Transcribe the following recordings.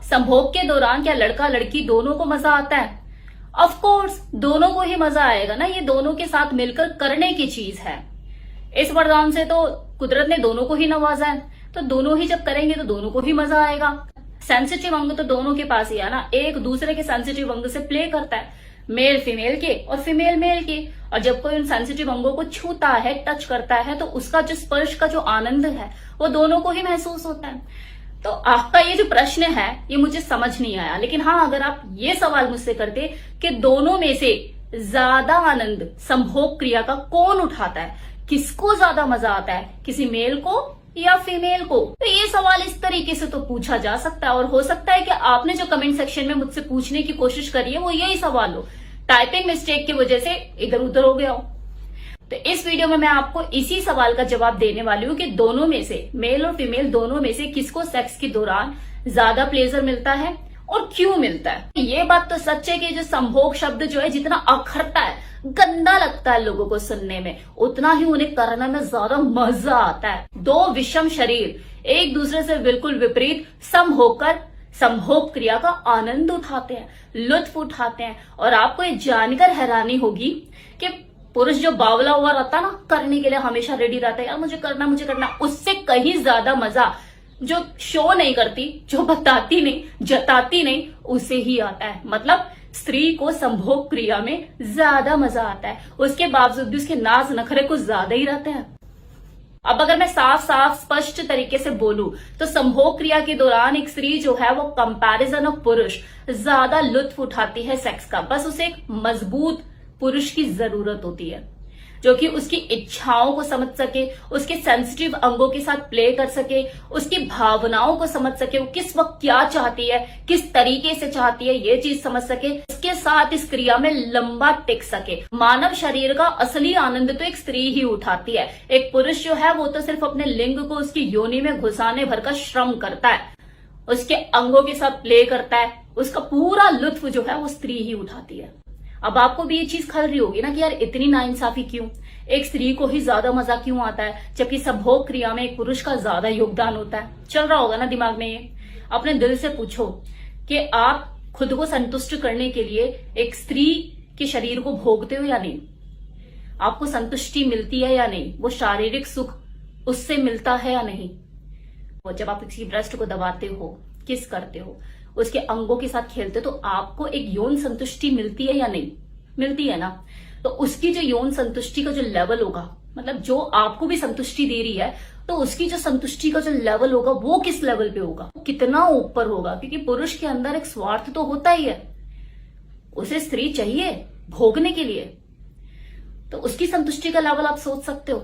संभोग के दौरान क्या लड़का लड़की दोनों को मजा आता है? ऑफ कोर्स दोनों को ही मजा आएगा ना, ये दोनों के साथ मिलकर करने की चीज है। इस वरदान से तो कुदरत ने दोनों को ही नवाजा है, तो दोनों ही जब करेंगे तो दोनों को ही मजा आएगा। सेंसिटिव अंग तो दोनों के पास ही है ना, एक दूसरे के सेंसिटिव अंग से प्ले करता है, मेल फीमेल के और फीमेल मेल के। और जब कोई उन सेंसिटिव अंगों को छूता है, टच करता है, तो उसका जो स्पर्श का जो आनंद है वो दोनों को ही महसूस होता है। तो आपका ये जो प्रश्न है ये मुझे समझ नहीं आया, लेकिन हाँ, अगर आप ये सवाल मुझसे करते कि दोनों में से ज्यादा आनंद संभोग क्रिया का कौन उठाता है, किसको ज्यादा मजा आता है, किसी मेल को या फीमेल को, तो ये सवाल इस तरीके से तो पूछा जा सकता है। और हो सकता है कि आपने जो कमेंट सेक्शन में मुझसे पूछने की कोशिश करी है वो यही सवाल हो, टाइपिंग मिस्टेक की वजह से इधर उधर हो गया हो। तो इस वीडियो में मैं आपको इसी सवाल का जवाब देने वाली हूँ कि दोनों में से, मेल और फीमेल दोनों में से किसको सेक्स के दौरान ज्यादा प्लेजर मिलता है और क्यों मिलता है। ये बात तो सच है कि जो संभोग शब्द जो है जितना अखरता है, गंदा लगता है लोगों को सुनने में, उतना ही उन्हें करने में ज्यादा मजा आता है। दो विषम शरीर एक दूसरे से बिल्कुल विपरीत सम होकर संभोग क्रिया का आनंद उठाते हैं, लुत्फ उठाते हैं। और आपको ये जानकर हैरानी होगी कि पुरुष जो बावला हुआ रहता है ना, करने के लिए हमेशा रेडी रहता है, यार मुझे करना, उससे कहीं ज्यादा मजा जो शो नहीं करती, जो बताती नहीं, जताती नहीं, उसे ही आता है। मतलब स्त्री को संभोग क्रिया में ज्यादा मजा आता है, उसके बावजूद भी उसके नाज नखरे कुछ ज्यादा ही रहते हैं। अब अगर मैं साफ साफ स्पष्ट तरीके से बोलूं तो संभोग क्रिया के दौरान एक स्त्री जो है वो कंपैरिजन ऑफ पुरुष ज्यादा लुत्फ उठाती है सेक्स का। बस उसे एक मजबूत पुरुष की जरूरत होती है जो कि उसकी इच्छाओं को समझ सके, उसके सेंसिटिव अंगों के साथ प्ले कर सके, उसकी भावनाओं को समझ सके, वो किस वक्त क्या चाहती है, किस तरीके से चाहती है, ये चीज समझ सके, इसके साथ इस क्रिया में लंबा टिक सके। मानव शरीर का असली आनंद तो एक स्त्री ही उठाती है। एक पुरुष जो है वो तो सिर्फ अपने लिंग को उसकी योनि में घुसाने भर का श्रम करता है, उसके अंगों के साथ प्ले करता है, उसका पूरा लुत्फ जो है वो स्त्री ही उठाती है। अब आपको भी ये चीज खल रही होगी ना कि यार इतनी नाइंसाफी क्यों, एक स्त्री को ही ज्यादा मजा क्यों आता है जबकि संभोग क्रिया में एक पुरुष का ज्यादा योगदान होता है। चल रहा होगा ना दिमाग में ये। अपने दिल से पूछो कि आप खुद को संतुष्ट करने के लिए एक स्त्री के शरीर को भोगते हो या नहीं, आपको संतुष्टि मिलती है या नहीं, वो शारीरिक सुख उससे मिलता है या नहीं। वो जब आप किसी ब्रेस्ट को दबाते हो, किस करते हो, उसके अंगों के साथ खेलते हो, तो आपको एक यौन संतुष्टि मिलती है या नहीं, मिलती है ना। तो उसकी जो यौन संतुष्टि का जो लेवल होगा, मतलब जो आपको भी संतुष्टि दे रही है, तो उसकी जो संतुष्टि का जो लेवल होगा वो किस लेवल पे होगा, कितना ऊपर होगा। क्योंकि पुरुष के अंदर एक स्वार्थ तो होता ही है, उसे स्त्री चाहिए भोगने के लिए, तो उसकी संतुष्टि का लेवल आप सोच सकते हो।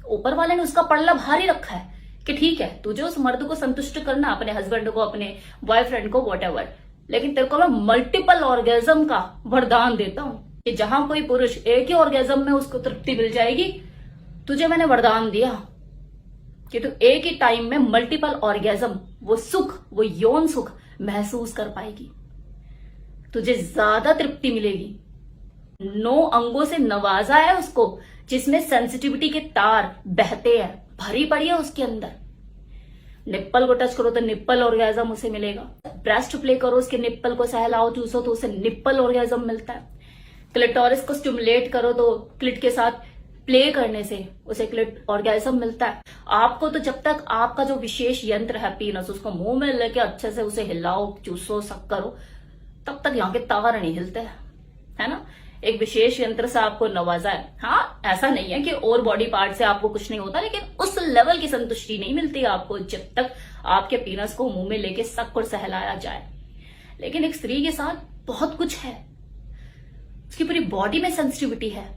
ऊपर वाले ने उसका पल्ला भारी रखा है कि ठीक है तुझे उस मर्द को संतुष्ट करना, अपने हस्बैंड को, अपने बॉयफ्रेंड को, व्हाटएवर, लेकिन तेरे को मैं मल्टीपल ऑर्गेजम का वरदान देता हूं कि जहां कोई पुरुष एक ही ऑर्गेजम में उसको तृप्ति मिल जाएगी, तुझे मैंने वरदान दिया कि तू एक ही टाइम में मल्टीपल ऑर्गेजम, वो सुख, वो यौन सुख महसूस कर पाएगी, तुझे ज्यादा तृप्ति मिलेगी। 9 अंगों से नवाजा है उसको, जिसमें सेंसिटिविटी के तार बहते हैं, भरी पड़ी है उसके अंदर। निप्पल को टच करो तो निप्पल ऑर्गेजम उसे मिलेगा, ब्रेस्ट प्ले करो, उसके निप्पल को सहलाओ, चूसो तो उसे निप्पल ऑर्गेजम मिलता है। क्लिटोरिस को स्टिमुलेट करो तो क्लिट के साथ प्ले करने से उसे क्लिट ऑर्गेजम मिलता है। आपको तो जब तक आपका जो विशेष यंत्र है पीनस, उसको मुंह में लेके अच्छे से उसे हिलाओ, चूसो, सक करो, तब तक यहाँ के तार नहीं हिलते हैं, है ना। एक विशेष यंत्र से आपको नवाजा है। हाँ, ऐसा नहीं है कि और बॉडी पार्ट से आपको कुछ नहीं होता, लेकिन उस लेवल की संतुष्टि नहीं मिलती आपको जब तक आपके पीनस को मुंह में लेके सक और सहलाया जाए। लेकिन एक स्त्री के साथ बहुत कुछ है, उसकी पूरी बॉडी में सेंसिटिविटी है,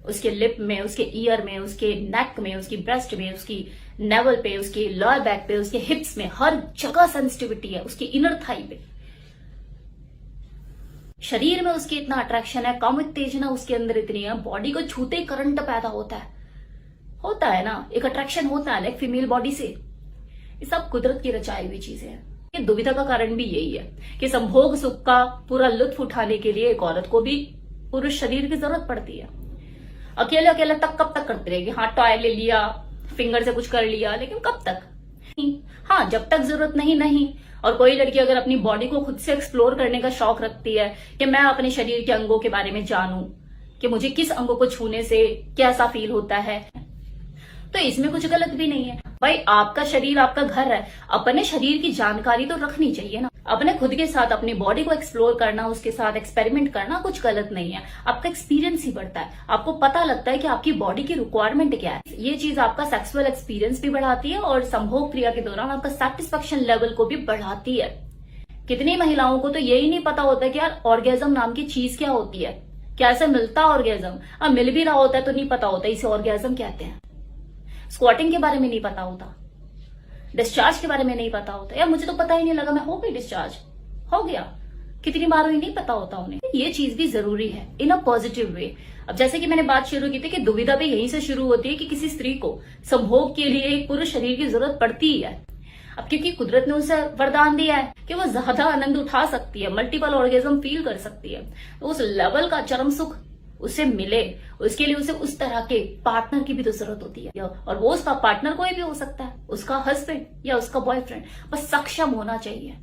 उसके लिप में, उसके ईयर में, उसके नेक में, उसकी ब्रेस्ट में, उसकी नेवल पे, उसकी लोअर बैक पे, उसके हिप्स में, हर जगह सेंसिटिविटी है, उसकी इनर थाई पे। शरीर में उसकी इतना अट्रैक्शन है, काम उत्तेजना उसके अंदर इतनी है, बॉडी को छूते ही करंट पैदा होता है ना, एक अट्रैक्शन होता है एक फीमेल बॉडी से। ये सब कुदरत की रचाई हुई चीजें हैं। ये दुविधा का कारण भी यही है कि संभोग सुख का पूरा लुत्फ उठाने के लिए एक औरत को भी पुरुष शरीर की जरूरत पड़ती है। अकेले अकेले तक कब तक करती रहेगी, हाँ टॉय ले लिया, फिंगर से कुछ कर लिया, लेकिन कब तक। हाँ, जब तक जरूरत नहीं। और कोई लड़की अगर अपनी बॉडी को खुद से एक्सप्लोर करने का शौक रखती है कि मैं अपने शरीर के अंगों के बारे में जानूं कि मुझे किस अंगों को छूने से कैसा फील होता है, तो इसमें कुछ गलत भी नहीं है। भाई, आपका शरीर आपका घर है, अपने शरीर की जानकारी तो रखनी चाहिए ना। अपने खुद के साथ अपनी बॉडी को एक्सप्लोर करना, उसके साथ एक्सपेरिमेंट करना कुछ गलत नहीं है। आपका एक्सपीरियंस ही बढ़ता है, आपको पता लगता है कि आपकी बॉडी की रिक्वायरमेंट क्या है। ये चीज आपका सेक्सुअल एक्सपीरियंस भी बढ़ाती है और संभोग क्रिया के दौरान आपका सेटिस्फेक्शन लेवल को भी बढ़ाती है। कितनी महिलाओं को तो यही नहीं पता होता कि यार ऑर्गेजम नाम की चीज क्या होती है, कैसे मिलता ऑर्गेजम। अब मिल भी रहा होता है तो नहीं पता होता इसे ऑर्गेजम कहते हैं। स्क्वाटिंग के बारे में नहीं पता होता, डिस्चार्ज के बारे में नहीं पता होता। यार मुझे तो पता ही नहीं लगा, मैं हो गई डिस्चार्ज, हो गया, कितनी बार हुई नहीं पता होता उन्हें। ये चीज भी जरूरी है इन अ पॉजिटिव वे। अब जैसे कि मैंने बात शुरू की थी कि दुविधा भी यहीं से शुरू होती है कि किसी स्त्री को संभोग के लिए एक पुरुष शरीर की जरूरत पड़ती ही है। अब क्योंकि कुदरत ने उसे वरदान दिया है कि वो ज्यादा आनंद उठा सकती है, मल्टीपल ऑर्गेजम फील कर सकती है, तो उस लेवल का चरम सुख उसे मिले, उसके लिए उसे उस तरह के पार्टनर की भी तो जरूरत होती है। और वो उसका पार्टनर कोई भी हो सकता है, उसका हस्बैंड या उसका बॉयफ्रेंड, बस सक्षम होना चाहिए,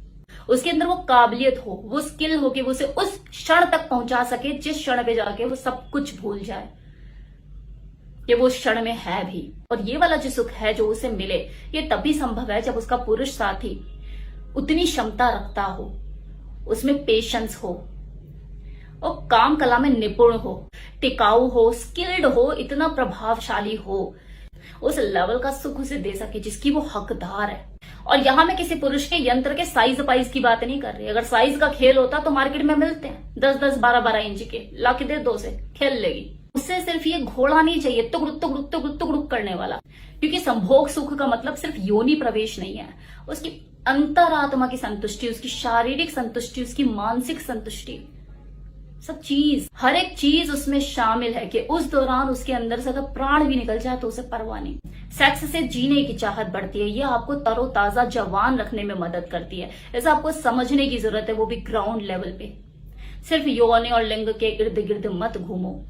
उसके अंदर वो काबिलियत हो, वो स्किल हो कि वो उसे उस क्षण तक पहुंचा सके जिस क्षण पे जाके वो सब कुछ भूल जाए कि वो उस क्षण में है भी। और ये वाला जो सुख है जो उसे मिले, ये तभी संभव है जब उसका पुरुष साथी उतनी क्षमता रखता हो, उसमें पेशेंस हो और काम कला में निपुण हो, टिकाऊ हो, स्किल्ड हो, इतना प्रभावशाली हो, उस लेवल का सुख उसे दे सके जिसकी वो हकदार है। और यहां मैं किसी पुरुष के यंत्र के साइज पाइज की बात नहीं कर रही। अगर साइज का खेल होता तो मार्केट में मिलते हैं 10-10, 12-12 इंच के, लाके दे दो से खेल लेगी। उससे सिर्फ ये घोड़ा नहीं चाहिए तुगड़ुक तुगड़ुक तुगड़ुक तुगड़ुक करने वाला, क्योंकि संभोग सुख का मतलब सिर्फ योनि प्रवेश नहीं है, उसकी अंतरात्मा की संतुष्टि, उसकी शारीरिक संतुष्टि, उसकी मानसिक संतुष्टि, सब चीज, हर एक चीज उसमें शामिल है कि उस दौरान उसके अंदर से अगर प्राण भी निकल जाए तो उसे परवाह नहीं। सेक्स से जीने की चाहत बढ़ती है, ये आपको तरोताजा जवान रखने में मदद करती है। ऐसा आपको समझने की जरूरत है, वो भी ग्राउंड लेवल पे। सिर्फ योनि और लिंग के इर्द गिर्द मत घूमो।